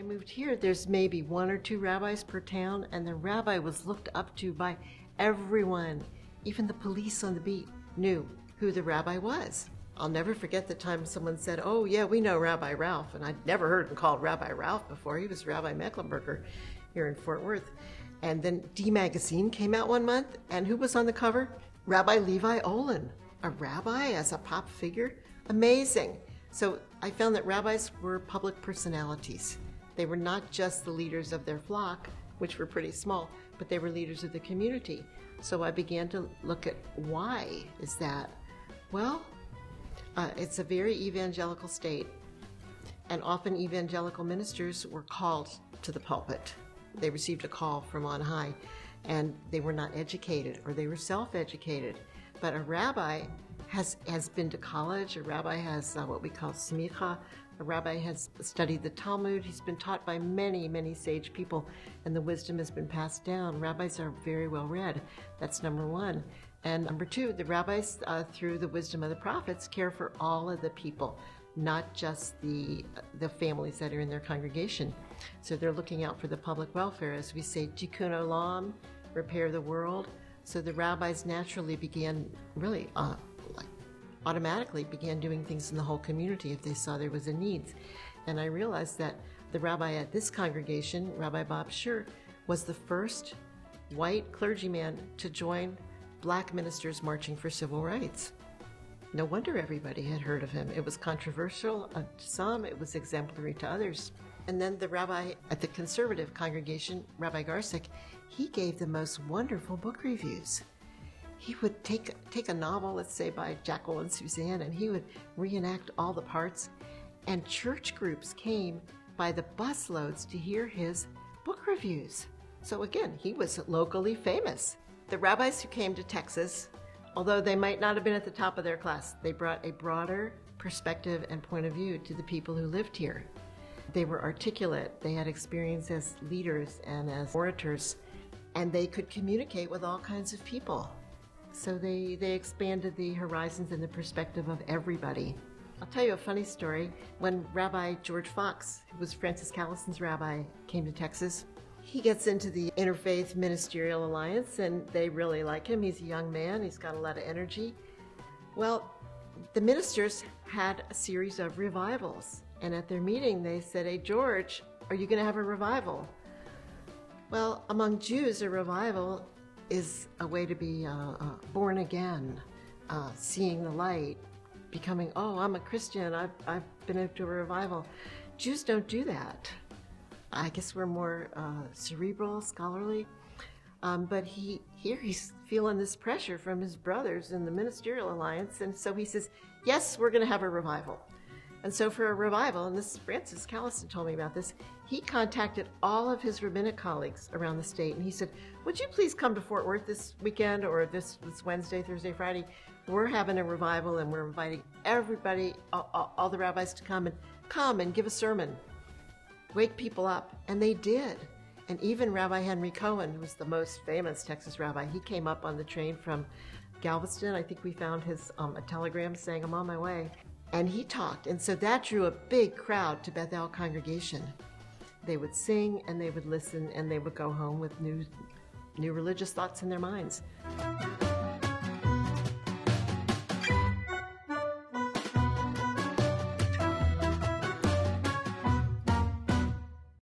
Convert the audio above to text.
moved here, there's maybe 1 or 2 rabbis per town, and the rabbi was looked up to by everyone. Even the police on the beat knew who the rabbi was. I'll never forget the time someone said, "Oh yeah, we know Rabbi Ralph," and I'd never heard him called Rabbi Ralph before. He was Rabbi Mecklenburger here in Fort Worth. And then D Magazine came out one month, and who was on the cover? Rabbi Levi Olin, a rabbi as a pop figure. Amazing. So I found that rabbis were public personalities. They were not just the leaders of their flock, which were pretty small, but they were leaders of the community. So I began to look at why is that? Well, it's a very evangelical state, and often evangelical ministers were called to the pulpit. They received a call from on high, and they were not educated, or they were self-educated. But a rabbi has been to college. A rabbi has what we call smicha. A rabbi has studied the Talmud. He's been taught by many, many sage people, and the wisdom has been passed down. Rabbis are very well read. That's number one. And number two, the rabbis, through the wisdom of the prophets, care for all of the people, not just the families that are in their congregation. So they're looking out for the public welfare. As we say, tikkun olam, repair the world. So the rabbis naturally began, really automatically began doing things in the whole community if they saw there was a need. And I realized that the rabbi at this congregation, Rabbi Bob Schur, was the first white clergyman to join Black ministers marching for civil rights. No wonder everybody had heard of him. It was controversial to some, it was exemplary to others. And then the rabbi at the conservative congregation, Rabbi Garsick, he gave the most wonderful book reviews. He would take a novel, let's say by Jekyll and Suzanne, and he would reenact all the parts. And church groups came by the busloads to hear his book reviews. So again, he was locally famous. The rabbis who came to Texas, although they might not have been at the top of their class, they brought a broader perspective and point of view to the people who lived here. They were articulate, they had experience as leaders and as orators, and they could communicate with all kinds of people. So they expanded the horizons and the perspective of everybody. I'll tell you a funny story. When Rabbi George Fox, who was Francis Callison's rabbi, came to Texas, he gets into the Interfaith Ministerial Alliance, and they really like him. He's a young man. He's got a lot of energy. Well, the ministers had a series of revivals, and at their meeting they said, "Hey, George, are you going to have a revival?" Well, among Jews, a revival is a way to be born again, seeing the light, becoming, "Oh, I'm a Christian. I've been into a revival." Jews don't do that. I guess we're more cerebral, scholarly. But he's feeling this pressure from his brothers in the Ministerial Alliance, and so he says, "Yes, we're going to have a revival." And so for a revival, and this Francis Callison told me about this, he contacted all of his rabbinic colleagues around the state, and he said, "Would you please come to Fort Worth this weekend, or this Wednesday, Thursday, Friday? We're having a revival, and we're inviting everybody, all the rabbis to come and give a sermon. Wake people up." And they did. And even Rabbi Henry Cohen, who was the most famous Texas rabbi, he came up on the train from Galveston. I think we found his a telegram saying, "I'm on my way." And he talked. And so that drew a big crowd to Bethel congregation. They would sing and they would listen and they would go home with new religious thoughts in their minds.